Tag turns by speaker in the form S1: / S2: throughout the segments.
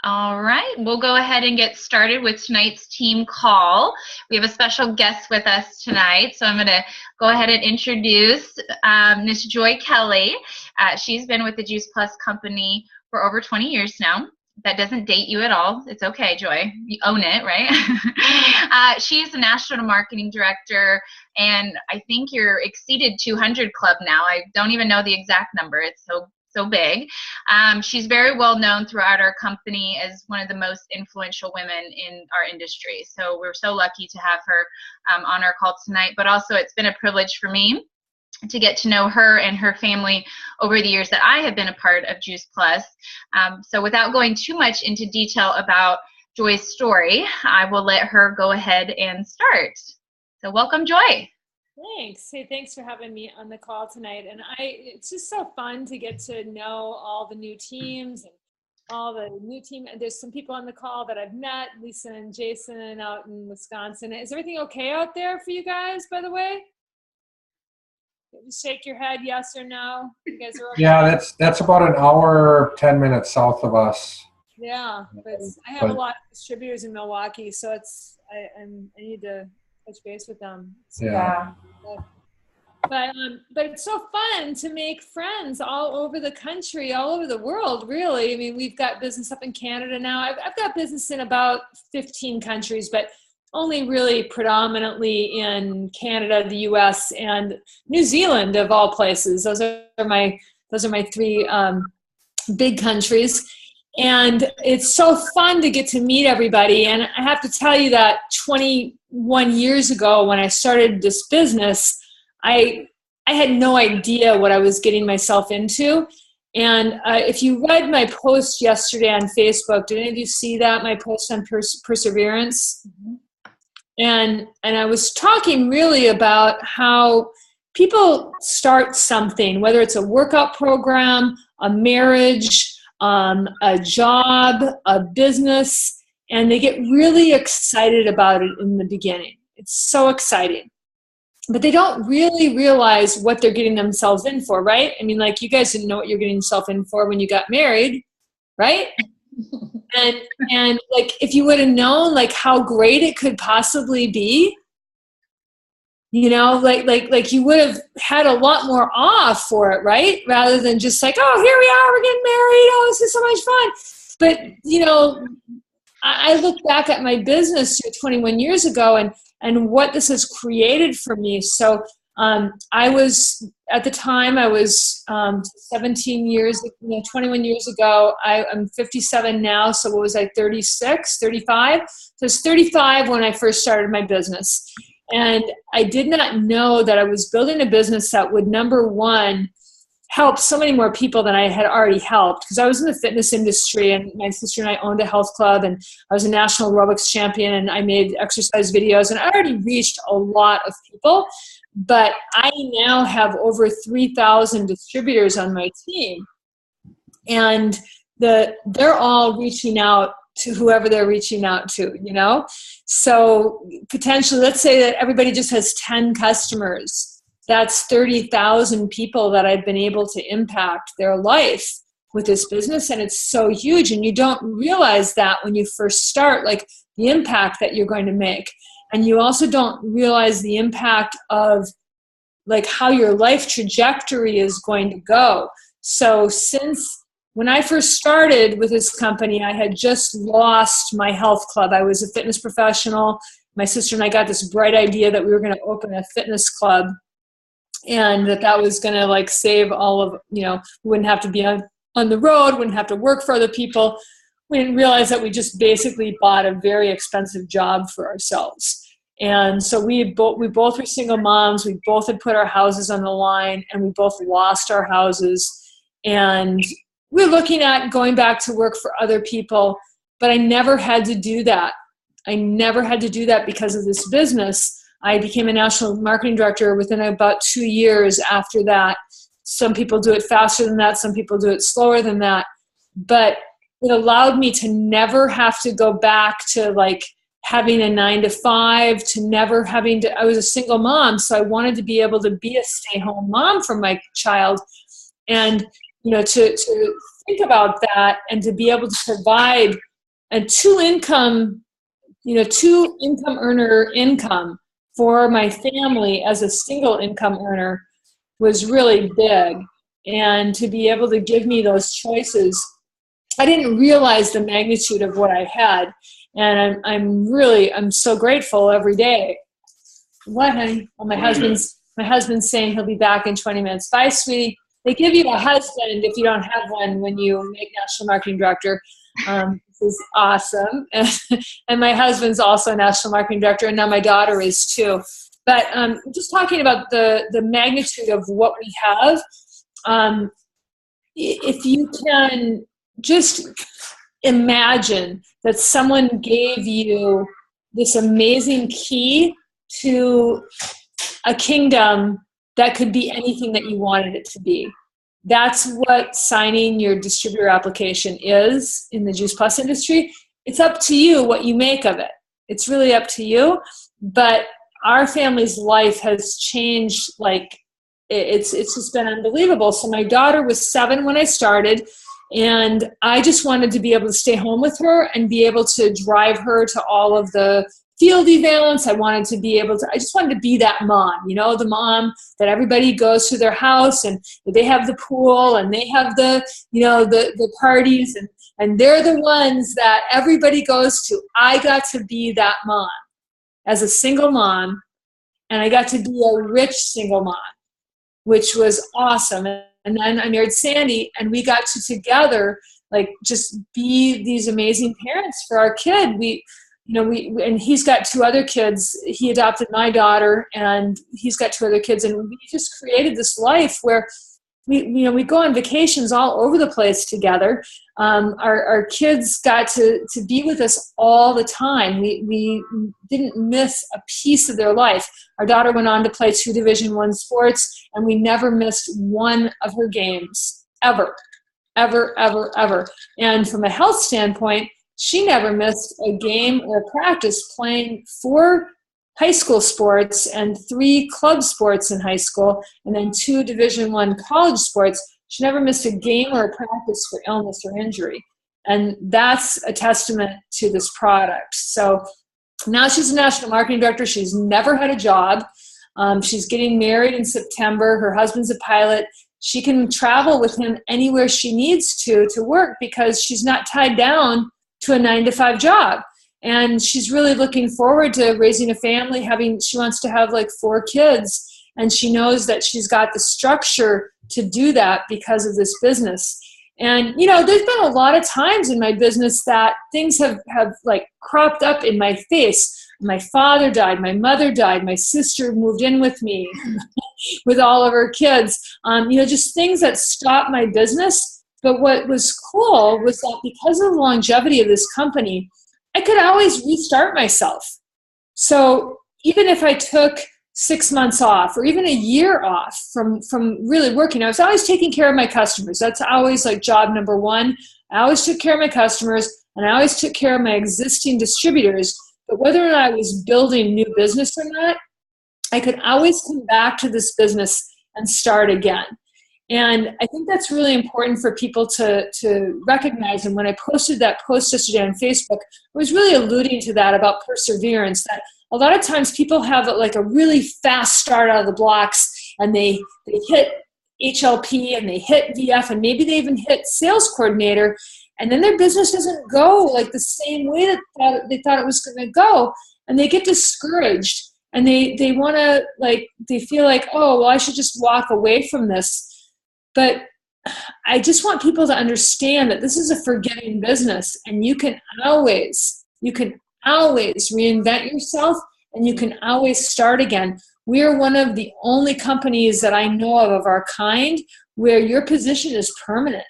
S1: All right, we'll go ahead and get started with tonight's team call. We have a special guest with us tonight, so I'm going to go ahead and introduce Miss Joy Kelly. She's been with the Juice Plus company for over 20 years now. That doesn't date you at all. It's okay, Joy. You own it, right? She's the National Marketing Director, and I think you're exceeded 200 club now. I don't even know the exact number. It's so big. She's very well known throughout our company as one of the most influential women in our industry. So we're so lucky to have her on our call tonight. But also it's been a privilege for me to get to know her and her family over the years that I have been a part of Juice Plus. So without going too much into detail about Joy's story, I will let her go ahead and start. So welcome, Joy.
S2: Thanks. Hey, thanks for having me on the call tonight. And it's just so fun to get to know all the new teams and all the new team. And there's some people on the call that I've met, Lisa and Jason out in Wisconsin. Is everything okay out there for you guys, by the way? Just shake your head, yes or no. You guys are okay?
S3: Yeah, that's about an hour, 10 minutes south of us.
S2: Yeah, but I have a lot of distributors in Milwaukee, so I need to touch base with them. So,
S3: yeah.
S2: But it's so fun to make friends all over the country, all over the world, really. I mean, we've got business up in Canada now. I've got business in about 15 countries, but only really predominantly in Canada, the US, and New Zealand, of all places. Those are my three big countries. And it's so fun to get to meet everybody. And I have to tell you that 21 years ago when I started this business, I had no idea what I was getting myself into. And if you read my post yesterday on Facebook, did any of you see that, my post on perseverance? Mm-hmm. And I was talking really about how people start something, whether it's a workout program, a marriage, a job, a business, and they get really excited about it in the beginning. It's so exciting. But they don't really realize what they're getting themselves in for, right? I mean, like, you guys didn't know what you're getting yourself in for when you got married, right? and like, if you would have known like how great it could possibly be, you know, like you would have had a lot more awe for it, right? Rather than just like, oh, here we are, we're getting married, oh, this is so much fun. But, you know, I look back at my business 21 years ago and what this has created for me. So I was, at the time, I was 17 years, 21 years ago. I'm 57 now, so what was I, 36, 35? So it's 35 when I first started my business. And I did not know that I was building a business that would, number one, help so many more people than I had already helped, because I was in the fitness industry, and my sister and I owned a health club, and I was a national aerobics champion, and I made exercise videos, and I already reached a lot of people. But I now have over 3,000 distributors on my team, and they're all reaching out to whoever they're reaching out to, you know? So potentially, let's say that everybody just has 10 customers. That's 30,000 people that I've been able to impact their life with this business. And it's so huge. And you don't realize that when you first start, like the impact that you're going to make. And you also don't realize the impact of like how your life trajectory is going to go. So when I first started with this company, I had just lost my health club. I was a fitness professional. My sister and I got this bright idea that we were going to open a fitness club, and that was going to like save all of, we wouldn't have to be on the road, wouldn't have to work for other people. We didn't realize that we just basically bought a very expensive job for ourselves. And so we both were single moms. We both had put our houses on the line, and we both lost our houses. And we're looking at going back to work for other people, but I never had to do that. I never had to do that because of this business. I became a national marketing director within about 2 years after that. Some people do it faster than that. Some people do it slower than that. But it allowed me to never have to go back to like having a 9 to 5, to never having to, I was a single mom. So I wanted to be able to be a stay-home mom for my child. And to think about that and to be able to provide two income earner income for my family as a single income earner was really big. And to be able to give me those choices, I didn't realize the magnitude of what I had. And I'm so grateful every day. What, honey? Well, my husband's saying he'll be back in 20 minutes. Bye, sweetie. They give you a husband if you don't have one when you make national marketing director. This is awesome. And my husband's also a national marketing director, and now my daughter is too. But just talking about the magnitude of what we have, if you can just imagine that someone gave you this amazing key to a kingdom that could be anything that you wanted it to be. That's what signing your distributor application is in the Juice Plus industry. It's up to you what you make of it. It's really up to you. But our family's life has changed. Like, it's just been unbelievable. So my daughter was 7 when I started, and I just wanted to be able to stay home with her and be able to drive her to all of the field events. I just wanted to be that mom, the mom that everybody goes to their house and they have the pool and they have the parties and they're the ones that everybody goes to. I got to be that mom as a single mom, and I got to be a rich single mom, which was awesome. And then I married Sandy, and we got to together, like, just be these amazing parents for our kid. And he's got 2 other kids. He adopted my daughter, and he's got 2 other kids, and we just created this life where we go on vacations all over the place together. Our kids got to be with us all the time. We didn't miss a piece of their life. Our daughter went on to play 2 Division I sports, and we never missed one of her games, ever, ever, ever, ever. And from a health standpoint, she never missed a game or practice playing 4 high school sports and 3 club sports in high school, and then 2 Division I college sports. She never missed a game or a practice for illness or injury. And that's a testament to this product. So now she's a national marketing director. She's never had a job. She's getting married in September. Her husband's a pilot. She can travel with him anywhere she needs to work because she's not tied down to a 9-to-5 job. And she's really looking forward to raising a family. She wants to have like 4 kids, and she knows that she's got the structure to do that because of this business. And, there's been a lot of times in my business that things have like cropped up in my face. My father died, my mother died, my sister moved in with me with all of her kids. Just things that stopped my business. But what was cool was that because of the longevity of this company, I could always restart myself. So even if I took 6 months off or even a year off from really working, I was always taking care of my customers. That's always like job number 1. I always took care of my customers, and I always took care of my existing distributors. But whether or not I was building new business or not, I could always come back to this business and start again. And I think that's really important for people to recognize. And when I posted that post yesterday on Facebook, I was really alluding to that about perseverance, that a lot of times people have like a really fast start out of the blocks, and they hit HLP and they hit VF, and maybe they even hit sales coordinator, and then their business doesn't go like the same way that they thought it was going to go, and they get discouraged, and they want to, like, they feel like, oh, well, I should just walk away from this. But I just want people to understand that this is a forgiving business, and you can always reinvent yourself, and you can always start again. We are one of the only companies that I know of our kind where your position is permanent.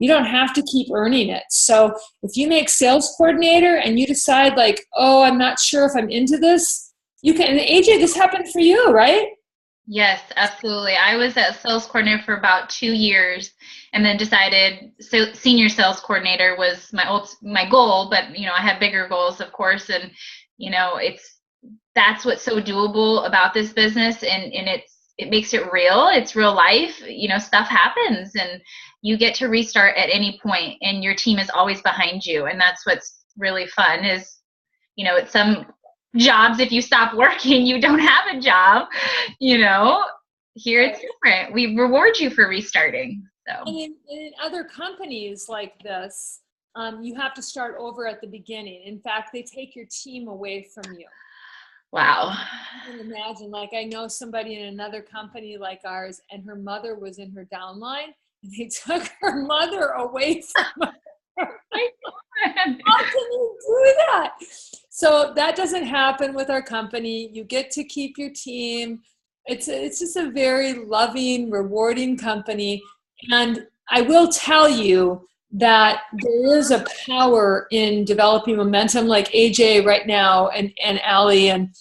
S2: You don't have to keep earning it. So if you make sales coordinator and you decide like, oh, I'm not sure if I'm into this, you can. And AJ, this happened for you, right?
S1: Yes, absolutely. I was a sales coordinator for about 2 years, and then decided senior sales coordinator was my goal. But I had bigger goals, of course, and that's what's so doable about this business, and it makes it real. It's real life. Stuff happens, and you get to restart at any point, and your team is always behind you, and that's what's really fun is, at some jobs, if you stop working, you don't have a job, Here it's different. We reward you for restarting. So.
S2: And in other companies like this, you have to start over at the beginning. In fact, they take your team away from you.
S1: Wow.
S2: You can imagine, like I know somebody in another company like ours, and her mother was in her downline, and they took her mother away from her. How can you do that? So that doesn't happen with our company. You get to keep your team. It's just a very loving, rewarding company. And I will tell you that there is a power in developing momentum, like AJ right now and Allie, and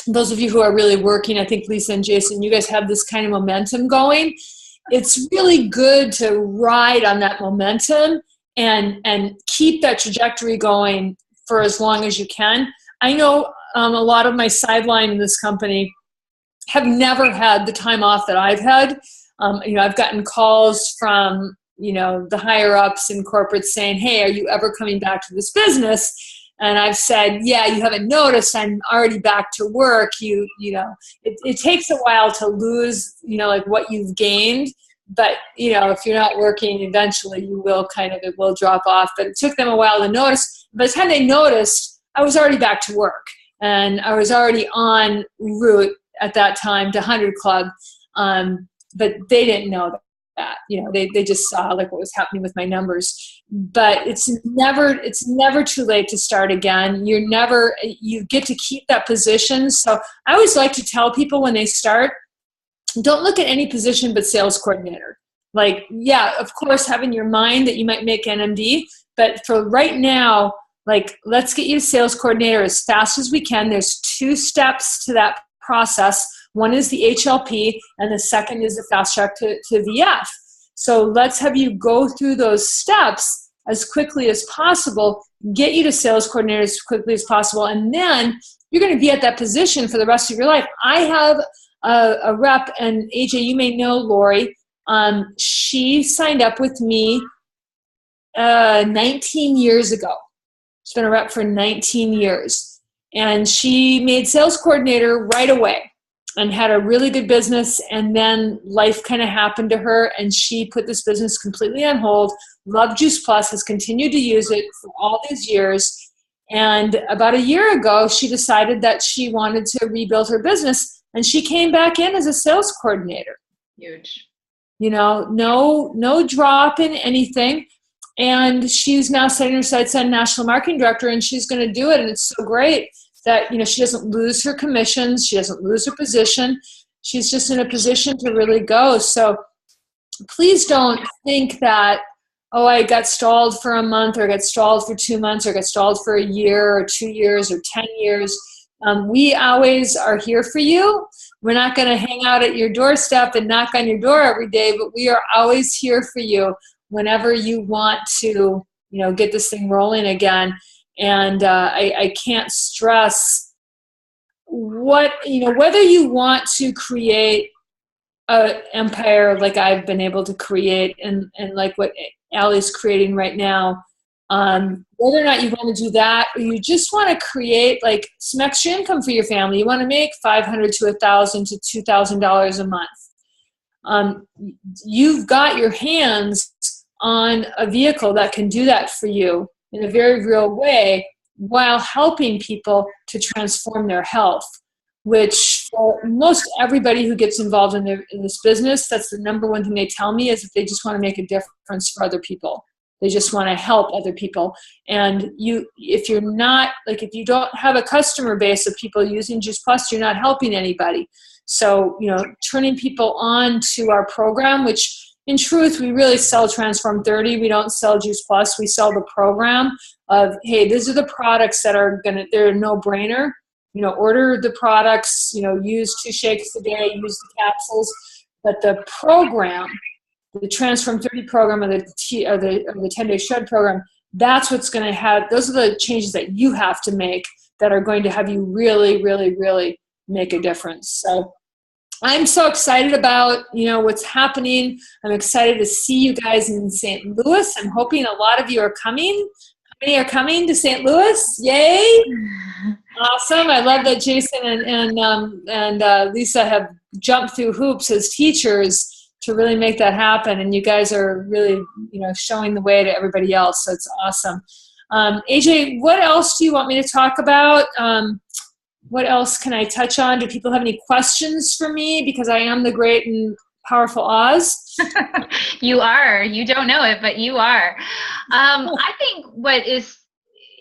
S2: those of you who are really working, I think Lisa and Jason, you guys have this kind of momentum going. It's really good to ride on that momentum and keep that trajectory going for as long as you can. I know a lot of my sideline in this company have never had the time off that I've had. I've gotten calls from, the higher ups in corporate saying, hey, are you ever coming back to this business? And I've said, yeah, you haven't noticed, I'm already back to work. It takes a while to lose, like what you've gained. But, if you're not working, eventually you will it will drop off. But it took them a while to notice. By the time they noticed, I was already back to work. And I was already en route at that time to 100 Club. But they didn't know that. They just saw like what was happening with my numbers. But it's never too late to start again. You get to keep that position. So I always like to tell people when they start, don't look at any position but sales coordinator. Like, yeah, of course, have in your mind that you might make NMD, but for right now, like, let's get you to sales coordinator as fast as we can. There's 2 steps to that process. One is the HLP, and the second is the fast track to VF. So let's have you go through those steps as quickly as possible, get you to sales coordinator as quickly as possible, and then you're going to be at that position for the rest of your life. I have a rep, and AJ, you may know Lori. She signed up with me 19 years ago. She's been a rep for 19 years. And she made sales coordinator right away and had a really good business. And then life kind of happened to her, and she put this business completely on hold. Loved Juice Plus, has continued to use it for all these years. And about a year ago, she decided that she wanted to rebuild her business. And she came back in as a sales coordinator.
S1: Huge.
S2: No drop in anything. And she's now setting her sights on national marketing director, and she's going to do it. And it's so great that, she doesn't lose her commissions. She doesn't lose her position. She's just in a position to really go. So please don't think that, oh, I got stalled for a month, or I got stalled for 2 months, or I got stalled for a year or 2 years or 10 years. We always are here for you. We're not going to hang out at your doorstep and knock on your door every day, but we are always here for you whenever you want to, get this thing rolling again. And I can't stress whether you want to create an empire like I've been able to create and like what Allie's creating right now, whether or not you want to do that, or you just want to create like some extra income for your family. You want to make $500 to $1,000 to $2,000 a month. You've got your hands on a vehicle that can do that for you in a very real way, while helping people to transform their health, which for most everybody who gets involved in this business, that's the number one thing they tell me, is that they just want to make a difference for other people. They just want to help other people. And if you don't have a customer base of people using Juice Plus, you're not helping anybody. So, turning people on to our program, which in truth, we really sell Transform 30. We don't sell Juice Plus. We sell the program of, hey, these are the products that they're a no-brainer. Order the products, use 2 shakes a day, use the capsules. But the program, the Transform 30 program, or the 10-day shred program, that's what's going to have, those are the changes that you have to make that are going to have you really, really, really make a difference. So I'm so excited about, what's happening. I'm excited to see you guys in St. Louis. I'm hoping a lot of you are coming. many are coming to St. Louis? Yay! Awesome. I love that Jason and Lisa have jumped through hoops as teachers to really make that happen. And you guys are really, showing the way to everybody else. So it's awesome. AJ, what else do you want me to talk about? What else can I touch on? Do people have any questions for me? Because I am the great and powerful Oz.
S1: You are. You don't know it, but you are. I think what is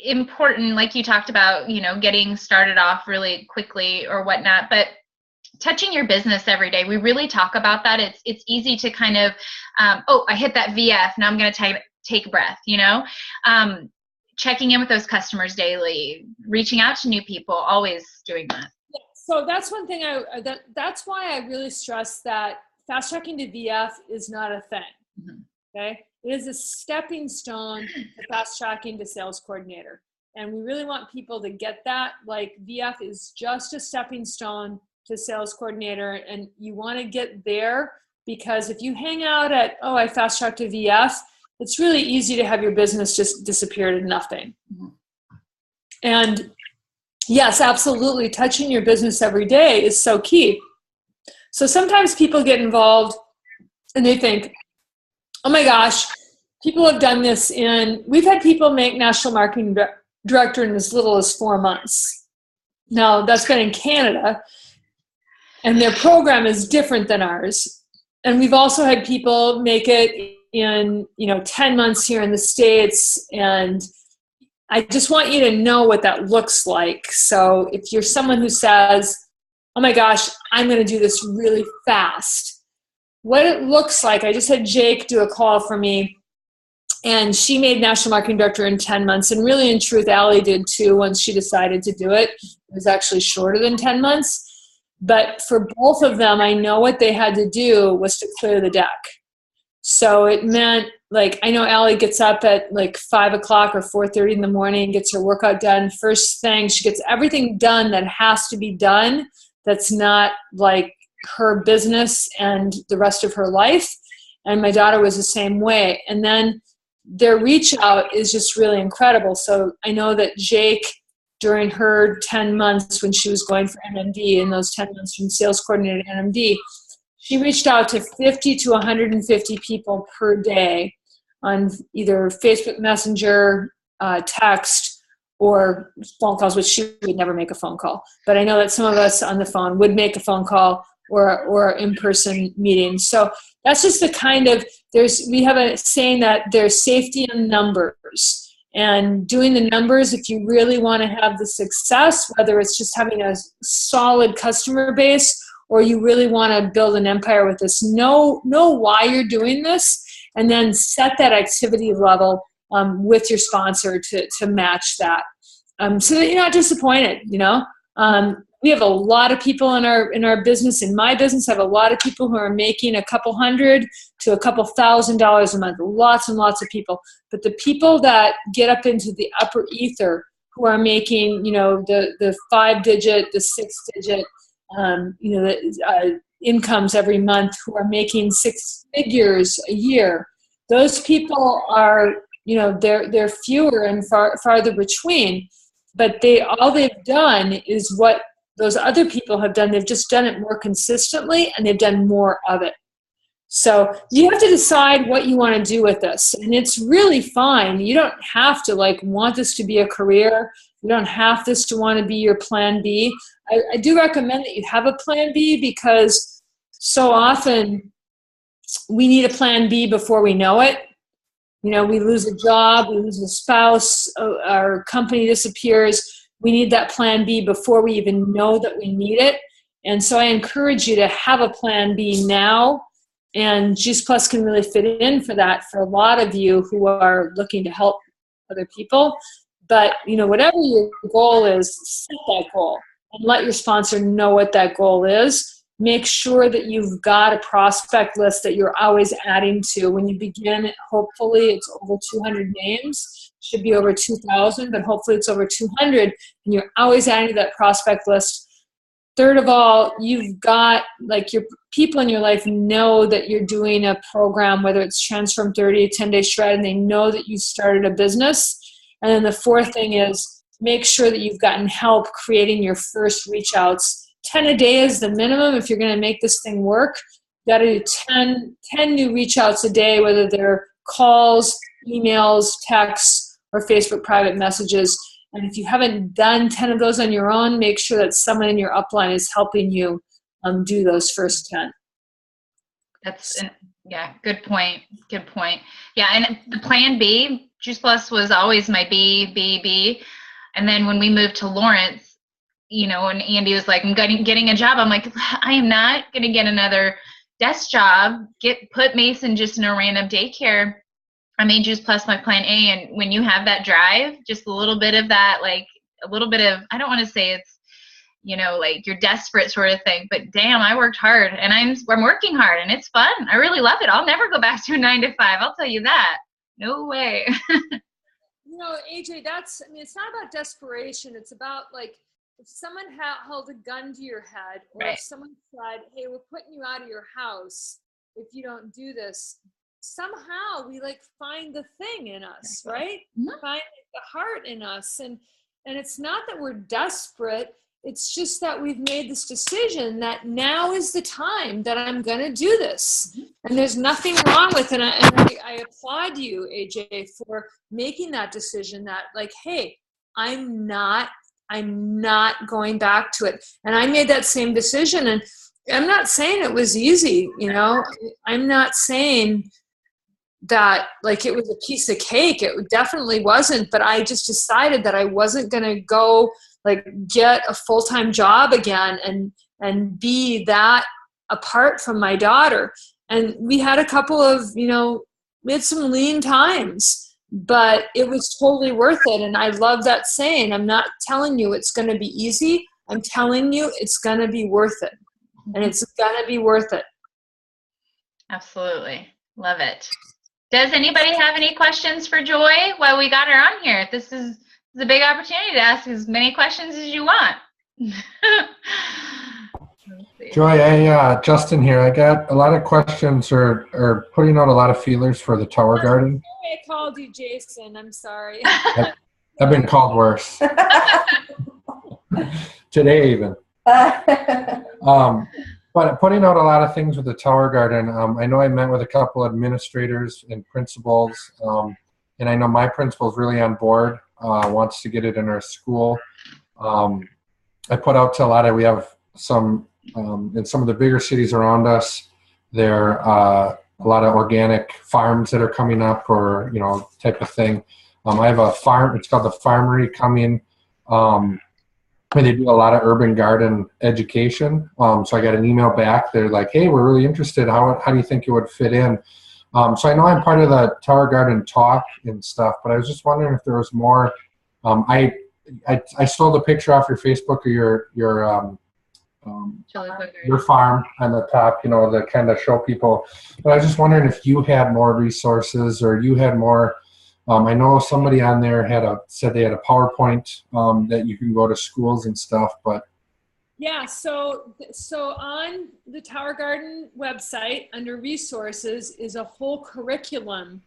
S1: important, like you talked about, getting started off really quickly or whatnot, but touching your business every day. We really talk about that. It's easy to kind of, I hit that VF. Now I'm going to take a breath, checking in with those customers daily, reaching out to new people, always doing that.
S2: So that's one thing that's why I really stress that fast tracking to VF is not a thing. Mm-hmm. Okay. It is a stepping stone to fast tracking to sales coordinator. And we really want people to get that. Like VF is just a stepping stone to sales coordinator. And you want to get there because if you hang out at, I fast tracked to VF, it's really easy to have your business just disappear to nothing. Mm-hmm. And yes, absolutely. Touching your business every day is so key. So sometimes people get involved and they think, oh my gosh, people have done this we've had people make national marketing director in as little as 4 months. Now that's been in Canada and their program is different than ours. And we've also had people make it in, 10 months here in the States. And I just want you to know what that looks like. So if you're someone who says, oh my gosh, I'm going to do this really fast, what it looks like, I just had Jake do a call for me and she made national marketing director in 10 months. And really in truth, Allie did too, once she decided to do it. It was actually shorter than 10 months. But for both of them, I know what they had to do was to clear the deck. So it meant, I know Allie gets up at 5 o'clock or 4:30 in the morning, gets her workout done. First thing, she gets everything done that has to be done. That's not her business and the rest of her life. And my daughter was the same way. And then their reach out is just really incredible. So I know that Jake, during her 10 months when she was going for NMD, in those 10 months from sales coordinator to NMD, she reached out to 50 to 150 people per day on either Facebook Messenger, text, or phone calls, which she would never make a phone call. But I know that some of us on the phone would make a phone call or in-person meeting. So that's just the kind of, we have a saying that there's safety in numbers. And doing the numbers, if you really want to have the success, whether it's just having a solid customer base or you really want to build an empire with this, know why you're doing this, and then set that activity level with your sponsor to match that, so that you're not disappointed. We have a lot of people in our business. In my business, I have a lot of people who are making a couple $100 to a couple $1,000 a month. Lots and lots of people. But the people that get up into the upper ether, who are making, the 5-digit, the 6-digit, incomes every month, who are making 6 figures a year, those people are, they're fewer and farther between. But all they've done is what those other people have done. They've just done it more consistently and they've done more of it. So you have to decide what you want to do with this. And it's really fine. You don't have to want this to be a career. You don't have this to want to be your plan B. I do recommend that you have a plan B, because so often we need a plan B before we know it. We lose a job, we lose a spouse, our company disappears. We need that plan B before we even know that we need it. And so I encourage you to have a plan B now. And Juice Plus can really fit in for that for a lot of you who are looking to help other people. But, whatever your goal is, set that goal and let your sponsor know what that goal is. Make sure that you've got a prospect list that you're always adding to. When you begin, hopefully it's over 200 names. Should be over 2,000, but hopefully it's over 200, and you're always adding to that prospect list. Third of all, you've got your people in your life know that you're doing a program, whether it's Transform 30, 10-day shred, and they know that you started a business. And then the fourth thing is make sure that you've gotten help creating your first reach outs. 10 a day is the minimum if you're going to make this thing work. You got to do 10 new reach outs a day, whether they're calls, emails, texts, or Facebook private messages. And if you haven't done 10 of those on your own, make sure that someone in your upline is helping you do those first 10.
S1: Yeah, good point. Good point. Yeah, and the plan B, Juice Plus was always my B. And then when we moved to Lawrence, you know, and Andy was like, I'm getting a job. I'm like, I am not going to get another desk job, put Mason just in a random daycare. I made Juice Plus my plan A. And when you have that drive, just a little bit of that, like a little bit of, I don't want to say it's, you know, like you're desperate sort of thing, but damn, I worked hard and I'm working hard and it's fun. I really love it. I'll never go back to a 9 to 5. I'll tell you that. No way.
S2: You know, AJ, it's not about desperation. It's about like, if someone held a gun to your head, or
S1: right.
S2: If someone said, hey, we're putting you out of your house if you don't do this, somehow we like find the thing in us, right?
S1: Mm-hmm.
S2: Find the heart in us. And it's not that we're desperate. It's just that we've made this decision that now is the time that I'm going to do this. Mm-hmm. And there's nothing wrong with it. And I applaud you, AJ, for making that decision that like, hey, I'm not going back to it. And I made that same decision. And I'm not saying it was easy, you know, I'm not saying that like it was a piece of cake. It definitely wasn't, but I just decided that I wasn't going to go like get a full-time job again and be that apart from my daughter. And we had a couple of, you know, we had some lean times, but it was totally worth it. And I love that saying. I'm not telling you it's going to be easy. I'm telling you it's going to be worth it. And it's going to be worth it.
S1: Absolutely. Love it. Does anybody have any questions for Joy while we got her on here? This is a big opportunity to ask as many questions as you want.
S3: Joy, Justin here. I got a lot of questions or putting out a lot of feelers for the Tower Garden.
S2: I called you Jason. I'm sorry.
S3: I've been called worse. Today even. But putting out a lot of things with the Tower Garden. I know I met with a couple administrators and principals, and I know my principal's really on board, wants to get it in our school. I put out to a lot of, we have some, in some of the bigger cities around us, there are a lot of organic farms that are coming up or, you know, type of thing. I have a farm, it's called the Farmery coming. They do a lot of urban garden education. So I got an email back. They're like, hey, we're really interested. How do you think it would fit in? So I know I'm part of the Tower Garden talk and stuff, but I was just wondering if there was more. I stole the picture off your Facebook of your farm on the top, you know, to kind of show people. But I was just wondering if you had more resources or you had more. I know somebody on there said they had a PowerPoint that you can go to schools and stuff, but
S2: yeah. So on the Tower Garden website under resources is a whole curriculum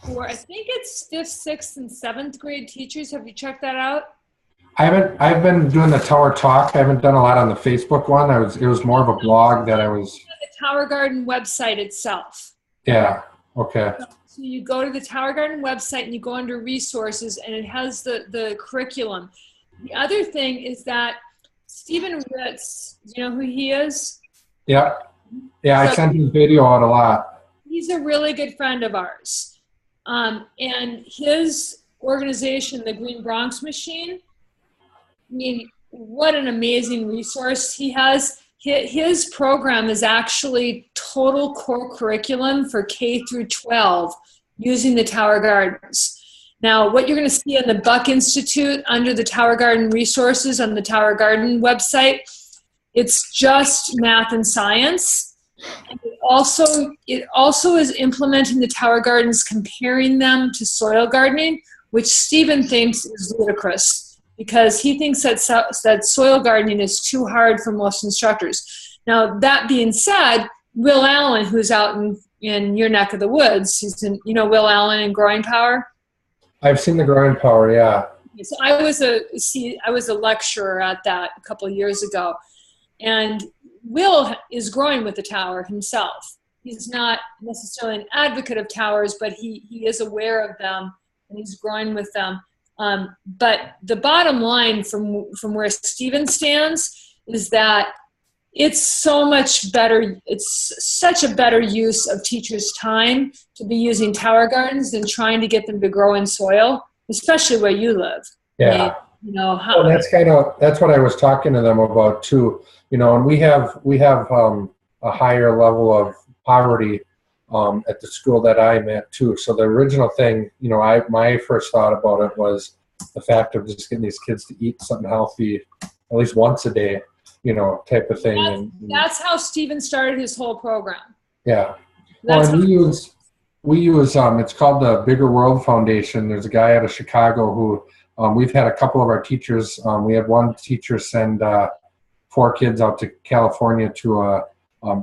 S2: for, I think it's 5th, 6th, and 7th grade teachers. Have you checked that out?
S3: I've been doing the Tower Talk. I haven't done a lot on the Facebook one. It was more of a blog that I was.
S2: The Tower Garden website itself.
S3: Yeah. Okay.
S2: So you go to the Tower Garden website and you go under resources and it has the curriculum. The other thing is that Stephen Ritz, you know who he is?
S3: Yeah. Yeah, so I sent his video out a lot.
S2: He's a really good friend of ours. And his organization, the Green Bronx Machine, I mean, what an amazing resource he has. His program is actually total core curriculum for K through 12 using the Tower Gardens. Now, what you're going to see in the Buck Institute under the Tower Garden resources on the Tower Garden website, it's just math and science. And it also is implementing the Tower Gardens, comparing them to soil gardening, which Stephen thinks is ludicrous, because he thinks that soil gardening is too hard for most instructors. Now, that being said, Will Allen, who's out in your neck of the woods, you know Will Allen in Growing Power?
S3: I've seen the growing power, yeah.
S2: So I was a lecturer at that a couple of years ago, and Will is growing with the tower himself. He's not necessarily an advocate of towers, but he is aware of them and he's growing with them. But the bottom line from where Stephen stands is that it's so much better. It's such a better use of teachers' time to be using tower gardens than trying to get them to grow in soil, especially where you live.
S3: Yeah.
S2: You know,
S3: well, that's what I was talking to them about too. You know, and we have a higher level of poverty at the school that I'm at too. So the original thing, you know, my first thought about it was the fact of just getting these kids to eat something healthy at least once a day, you know, type of thing.
S2: That's how Stephen started his whole program.
S3: Yeah. Well, and we use it's called the Bigger World Foundation. There's a guy out of Chicago who we've had a couple of our teachers. We had one teacher send 4 kids out to California to a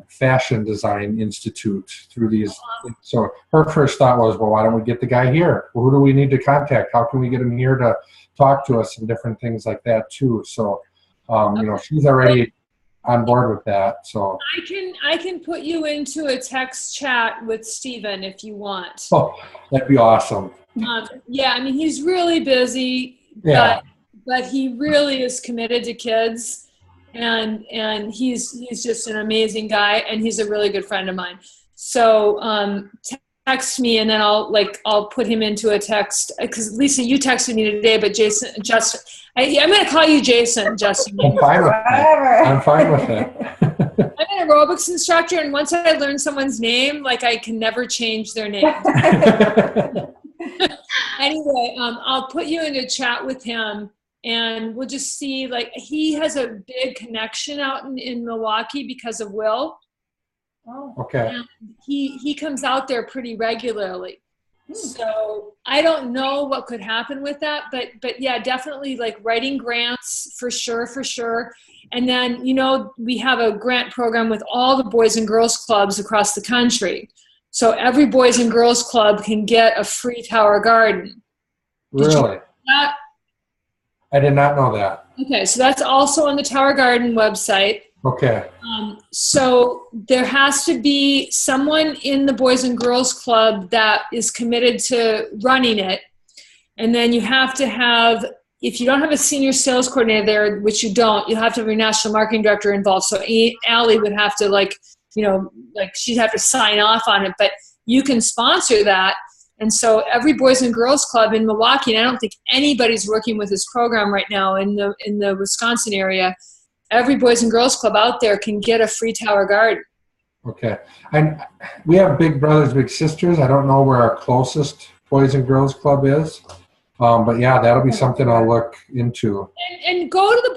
S3: fashion design institute through these. So her first thought was, well, why don't we get the guy here? Well, who do we need to contact? How can we get him here to talk to us and different things like that too? So, you know, she's already on board with that. So
S2: I can put you into a text chat with Stephen if you want.
S3: Oh, that'd be awesome.
S2: Yeah, I mean, he's really busy,
S3: Yeah.
S2: but he really is committed to kids. And he's just an amazing guy, and he's a really good friend of mine. So text me, and then I'll put him into a text, because Lisa, you texted me today, but Justin, I'm going to call you Jason, Justin.
S3: I'm fine with it. I'm fine with it.
S2: I'm an aerobics instructor, and once I learn someone's name, like, I can never change their name. Anyway, I'll put you in a chat with him. And we'll just see, like, he has a big connection out in Milwaukee because of Will.
S3: Oh, okay.
S2: And he comes out there pretty regularly. So I don't know what could happen with that, but yeah, definitely, like, writing grants for sure. And then, you know, we have a grant program with all the Boys and Girls Clubs across the country. So every Boys and Girls Club can get a free tower garden.
S3: Really?
S2: Did you know that?
S3: I did not know that.
S2: Okay, so that's also on the Tower Garden website.
S3: Okay.
S2: So there has to be someone in the Boys and Girls Club that is committed to running it. And then you have to have, if you don't have a senior sales coordinator there, which you don't, you have to have your national marketing director involved. So Allie would have to, like, you know, like, she'd have to sign off on it, but you can sponsor that. And so every Boys and Girls Club in Milwaukee, and I don't think anybody's working with this program right now in the Wisconsin area, every Boys and Girls Club out there can get a free tower garden.
S3: Okay. And we have Big Brothers, Big Sisters. I don't know where our closest Boys and Girls Club is. But yeah, that'll be something I'll look into.
S2: And go to the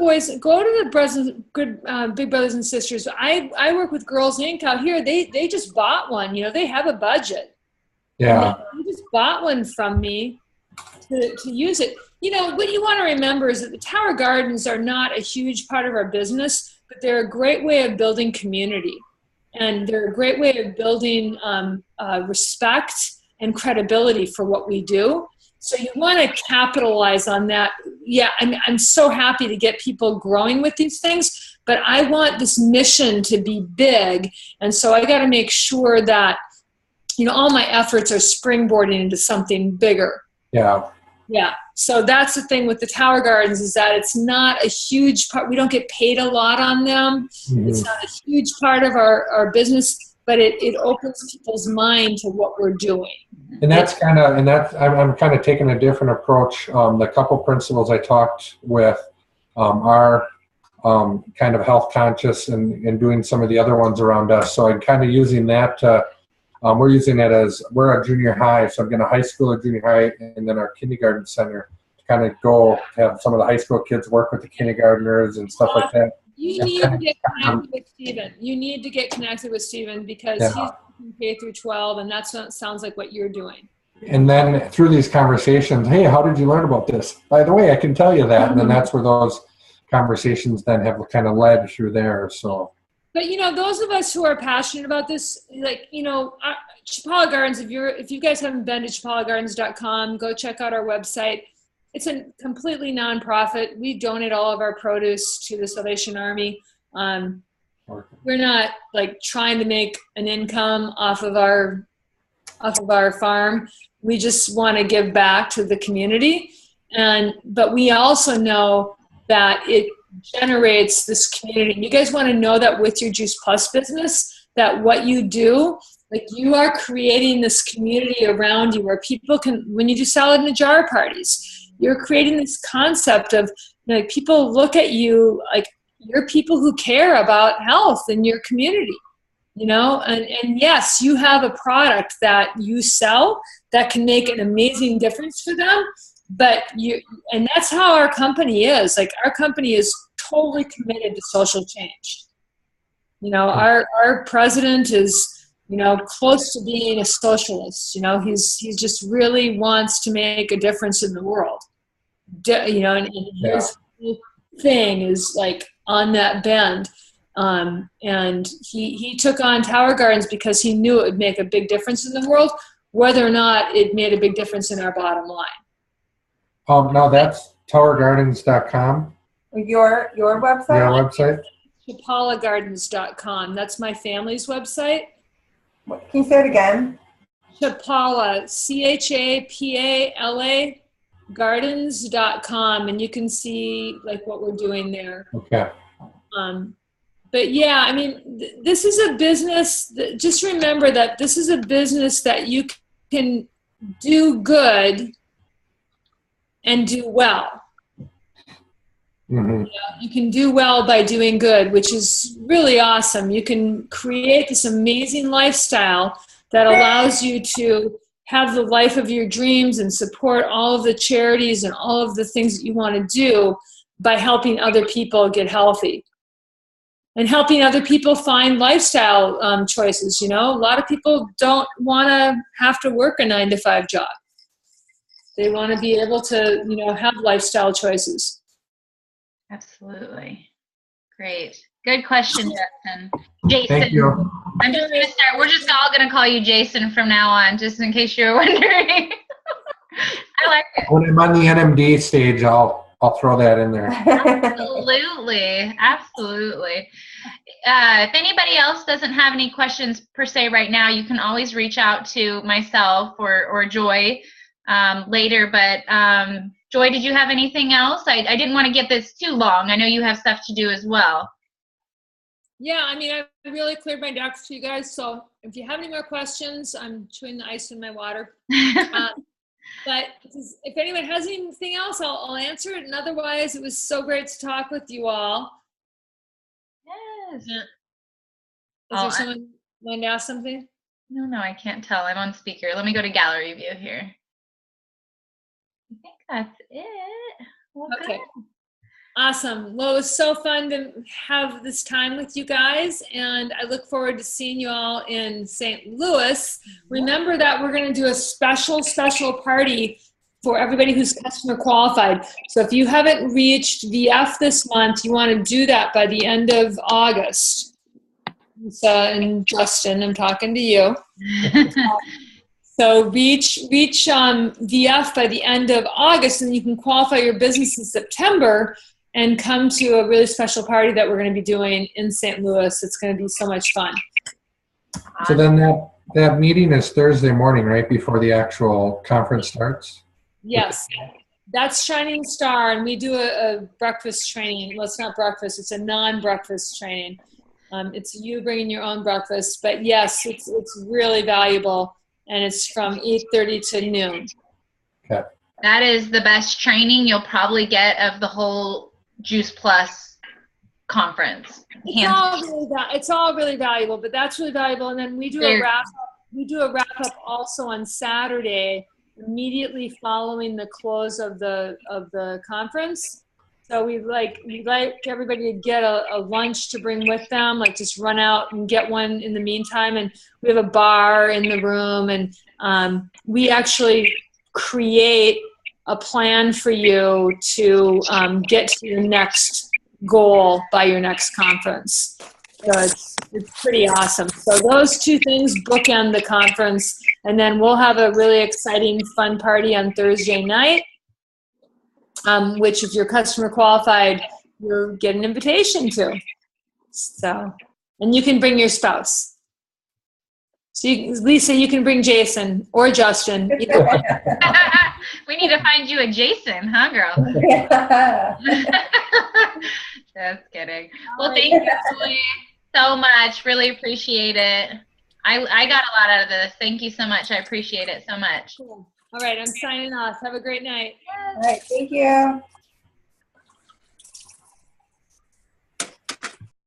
S2: Big Brothers and Sisters. I work with Girls Inc. out here. They just bought one. You know, they have a budget.
S3: Yeah.
S2: They just bought one from me to use it. You know, what you want to remember is that the tower gardens are not a huge part of our business, but they're a great way of building community. And they're a great way of building respect and credibility for what we do. So you want to capitalize on that. Yeah, I'm so happy to get people growing with these things, but I want this mission to be big. And so I got to make sure that, you know, all my efforts are springboarding into something bigger.
S3: Yeah.
S2: Yeah. So that's the thing with the tower gardens, is that it's not a huge part. We don't get paid a lot on them. Mm-hmm. It's not a huge part of our business, but it opens people's mind to what we're doing.
S3: And I'm kind of taking a different approach. The couple principals I talked with are kind of health conscious and doing some of the other ones around us. So I'm kind of using that we're using it as, we're a junior high, so I'm going to high school or junior high, and then our kindergarten center to kind of go have some of the high school kids work with the kindergartners and stuff like that.
S2: You need to get connected with Stephen. You need to get connected with Stephen because he's from K through 12, and that sounds like what you're doing.
S3: And then through these conversations, hey, how did you learn about this? By the way, I can tell you that. And then that's where those conversations then have kind of led through there. So
S2: But those of us who are passionate about this, like Chapala Gardens. If you guys haven't been to chapalagardens.com, go check out our website. It's a completely nonprofit. We donate all of our produce to the Salvation Army. We're not like trying to make an income off of our farm. We just want to give back to the community, but we also know that it generates this community. And you guys want to know that with your Juice Plus business, that what you do, like you are creating this community around you where people can, when you do salad in a jar parties, you're creating this concept of like people look at you like you're people who care about health in your community, and yes, you have a product that you sell that can make an amazing difference for them. But and that's how our company is. Like our company is totally committed to social change. Our president is, close to being a socialist. He just really wants to make a difference in the world. And his thing is like on that bend. And he took on Tower Gardens because he knew it would make a big difference in the world, whether or not it made a big difference in our bottom line.
S3: No, that's towergardens.com.
S4: Your website?
S3: Your website?
S2: chapalagardens.com. That's my family's website.
S4: What, can you say it again?
S2: Chapala, Chapala gardens.com, and you can see like what we're doing there.
S3: Okay.
S2: But yeah, I mean, this is a business. Just remember that this is a business that you can do good and do well.
S3: Mm-hmm.
S2: You can do well by doing good, which is really awesome. You can create this amazing lifestyle that allows you to have the life of your dreams and support all of the charities and all of the things that you want to do by helping other people get healthy and helping other people find lifestyle choices. A lot of people don't want to have to work a 9-to-5 job. They want to be able to, have lifestyle choices.
S1: Absolutely. Great. Good question, Justin. Jason.
S3: Thank you.
S1: I'm just going to start. We're just all going to call you Jason from now on, just in case you're wondering. I like it.
S3: When I'm on the NMD stage, I'll throw that in there.
S1: Absolutely. Absolutely. If anybody else doesn't have any questions per se right now, you can always reach out to myself or Joy later. But Joy, did you have anything else? I didn't want to get this too long. I know you have stuff to do as well.
S2: Yeah, I mean, I really cleared my decks for you guys. So if you have any more questions, I'm chewing the ice in my water. But if anyone has anything else, I'll answer it. And otherwise, it was so great to talk with you all.
S1: Yes.
S2: Is there someone wanting to ask something?
S1: No, I can't tell. I'm on speaker. Let me go to gallery view here. I think that's it. Well,
S2: okay.
S1: good.
S2: Awesome. Well, it was so fun to have this time with you guys, and I look forward to seeing you all in St. Louis. Remember that we're going to do a special party for everybody who's customer qualified. So if you haven't reached VF this month, you want to do that by the end of August. And Justin, I'm talking to you. So reach VF by the end of August, and you can qualify your business in September and come to a really special party that we're going to be doing in St. Louis. It's going to be so much fun.
S3: So then that meeting is Thursday morning, right before the actual conference starts?
S2: Yes. That's Shining Star, and we do a breakfast training. Well, it's not breakfast. It's a non-breakfast training. It's you bringing your own breakfast. But, yes, it's really valuable, and it's from 8:30 to noon.
S3: Okay.
S1: That is the best training you'll probably get of the whole Juice Plus conference.
S2: It's all really valuable, but that's really valuable. And then we do a wrap up. We do a wrap up also on Saturday, immediately following the close of the conference. So we like everybody to get a lunch to bring with them, like just run out and get one in the meantime. And we have a bar in the room, and we actually create a plan for you to get to your next goal by your next conference. So it's pretty awesome. So those two things bookend the conference, and then we'll have a really exciting, fun party on Thursday night, which if you're customer qualified, you'll get an invitation to. So, and you can bring your spouse. So Lisa, you can bring Jason or Justin. Either one.
S1: We need to find you a Jason, huh, girl?
S4: Yeah.
S1: Just kidding. Well, thank you, Julie, so much. Really appreciate it. I got a lot out of this. Thank you so much. I appreciate it so much.
S2: Cool. All right, I'm signing off. Have a great night.
S4: All right, thank you.